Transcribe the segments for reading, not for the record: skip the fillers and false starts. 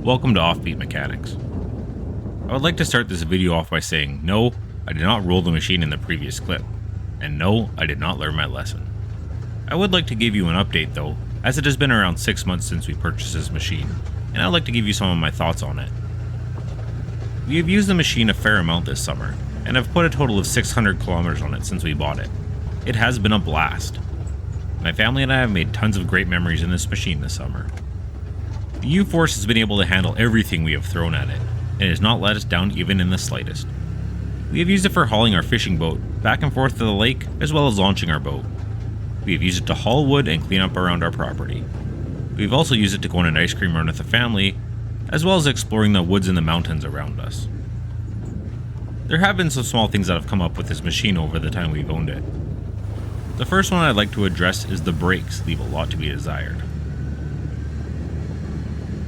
welcome to Offbeat Mechanics. I would like to start this video off by saying, no, I did not roll the machine in the previous clip, and no, I did not learn my lesson. I would like to give you an update though, as it has been around 6 months since we purchased this machine, and I'd like to give you some of my thoughts on it. We have used the machine a fair amount this summer, and have put a total of 600 kilometers on it since we bought it. It has been a blast. My family and I have made tons of great memories in this machine this summer. The Uforce has been able to handle everything we have thrown at it, and has not let us down even in the slightest. We have used it for hauling our fishing boat back and forth to the lake, as well as launching our boat. We have used it to haul wood and clean up around our property. We've also used it to go on an ice cream run with the family, as well as exploring the woods and the mountains around us. There have been some small things that have come up with this machine over the time we've owned it. The first one I'd like to address is the brakes leave a lot to be desired.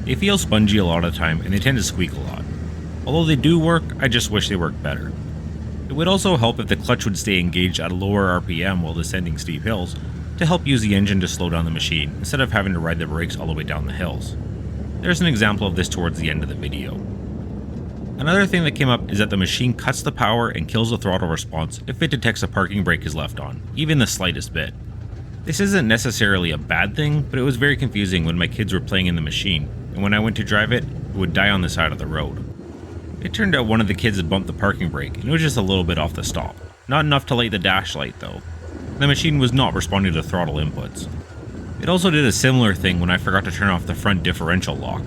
They feel spongy a lot of the time and they tend to squeak a lot. Although they do work, I just wish they worked better. It would also help if the clutch would stay engaged at a lower RPM while descending steep hills to help use the engine to slow down the machine instead of having to ride the brakes all the way down the hills. There's an example of this towards the end of the video. Another thing that came up is that the machine cuts the power and kills the throttle response if it detects a parking brake is left on, even the slightest bit. This isn't necessarily a bad thing, but it was very confusing when my kids were playing in the machine, and when I went to drive it, it would die on the side of the road. It turned out one of the kids had bumped the parking brake, and it was just a little bit off the stop. Not enough to light the dash light though. The machine was not responding to throttle inputs. It also did a similar thing when I forgot to turn off the front differential lock.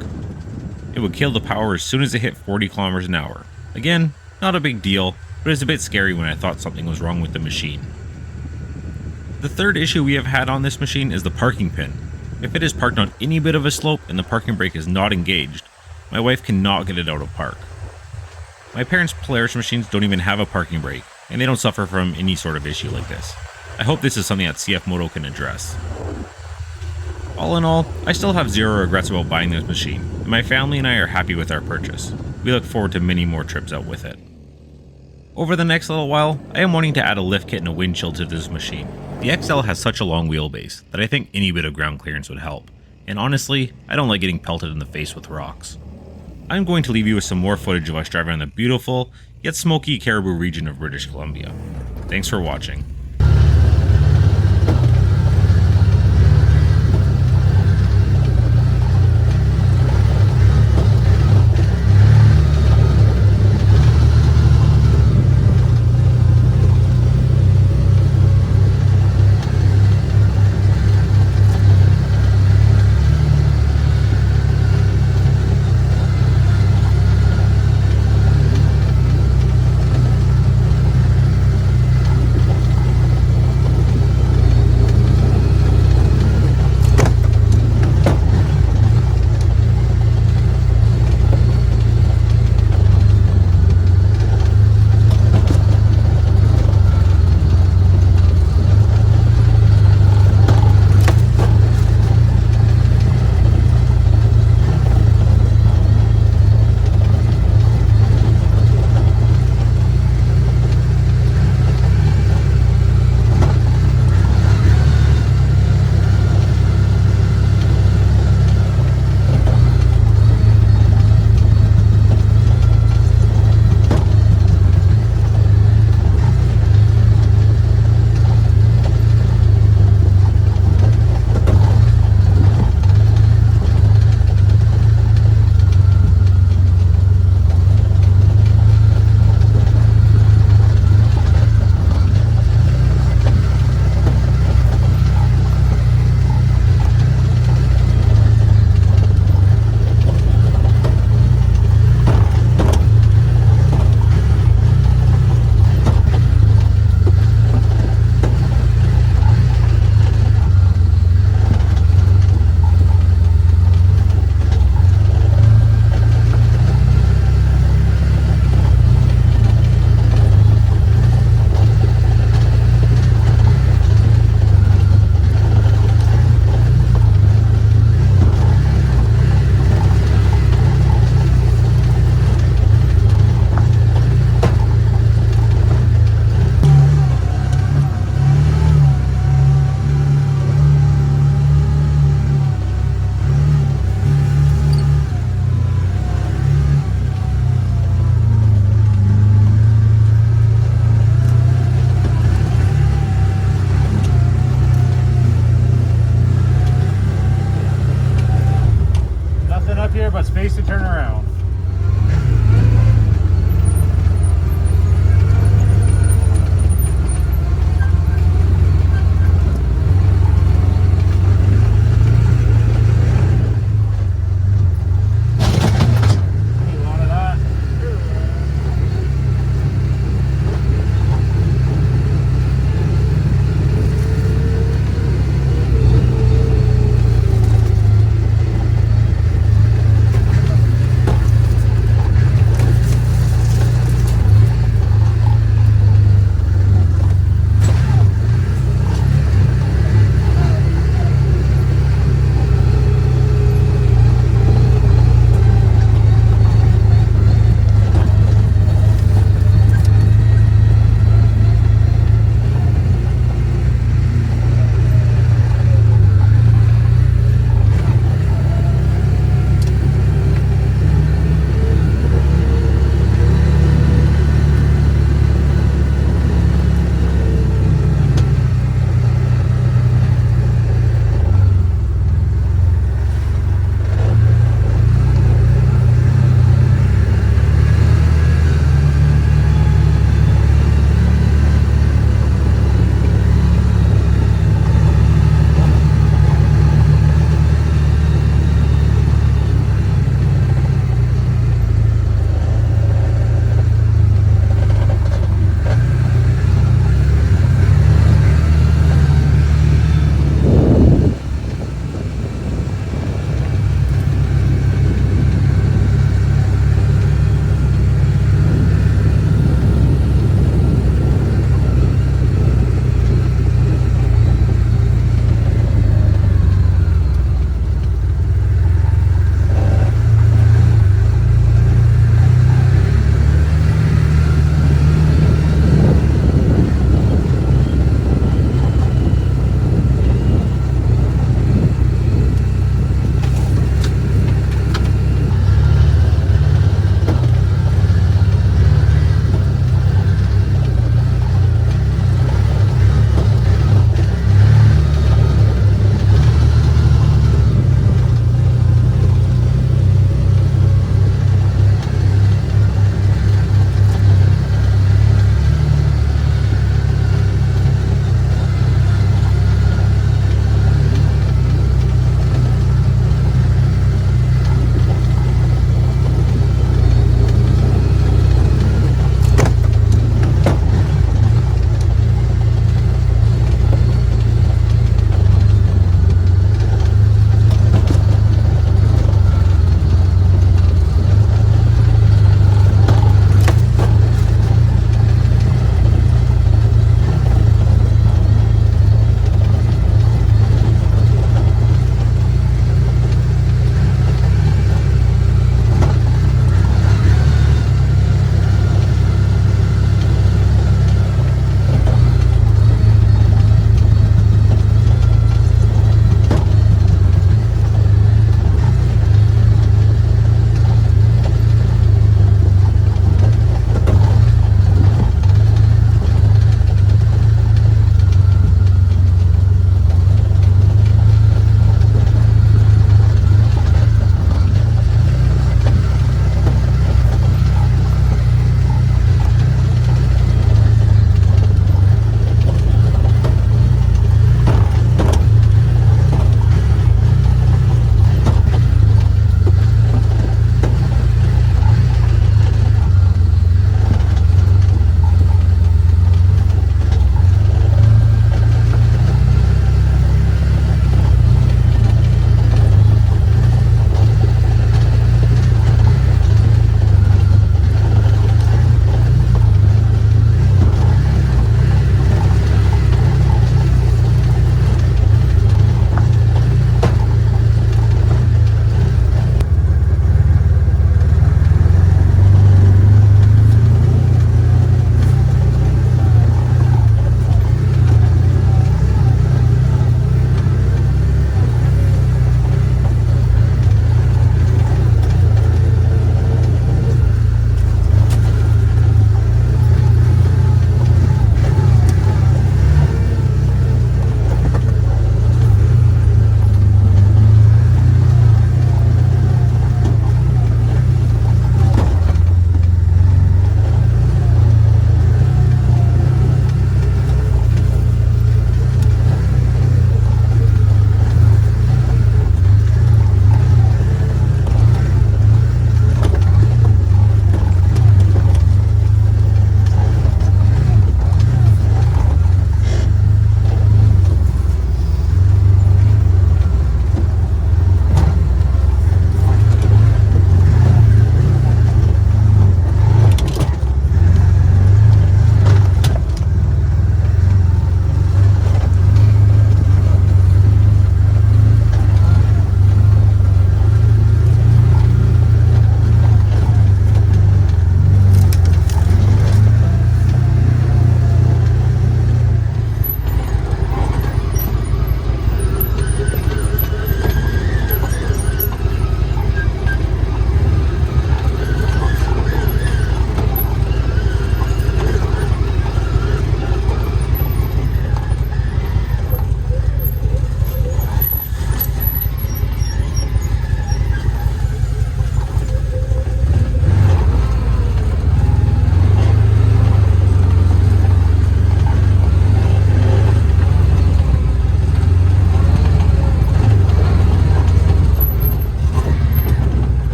It would kill the power as soon as it hit 40 kilometers an hour. Again, not a big deal, but it's a bit scary when I thought something was wrong with the machine. The third issue we have had on this machine is the parking pin. If it is parked on any bit of a slope and the parking brake is not engaged, my wife cannot get it out of park. My parents' Polaris machines don't even have a parking brake, and they don't suffer from any sort of issue like this. I hope this is something that CFmoto can address. All in all, I still have zero regrets about buying this machine, and my family and I are happy with our purchase. We look forward to many more trips out with it. Over the next little while, I am wanting to add a lift kit and a windshield to this machine. The XL has such a long wheelbase that I think any bit of ground clearance would help, and honestly, I don't like getting pelted in the face with rocks. I'm going to leave you with some more footage of us driving on the beautiful, yet smoky Cariboo region of British Columbia. Thanks for watching.